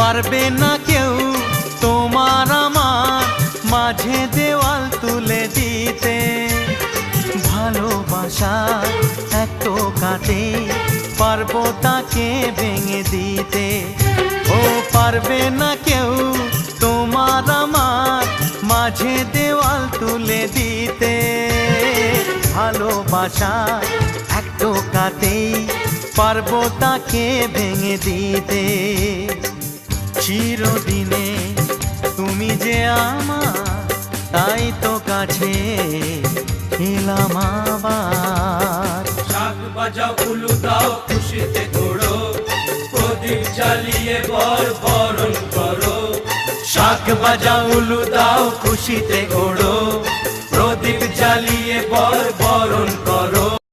পারবে না কেউ তোমার আমার মাঝে দেওয়াল তুলে দিতে। ভালোবাসা এক টোকাতে পারবো তাকে ভেঙে দিতে। ও পারবে না কেউ তোমার আমার মাঝে দেওয়াল তুলে দিতে। ভালোবাসা এক টোকাতেই পারবো তাকে ভেঙে দিতে। চিরদিনে তুমি যে আমার, তাই তো কাছে এলাম আবার। শাক বাজাও উলু দাও খুশিতে ঘোড়ো, প্রদীপ জ্বালিয়ে বর বরণ করো। শাক বাজাও উলু দাও খুশিতে ঘোড়ো, প্রদীপ জ্বালিয়ে বর বরণ করো।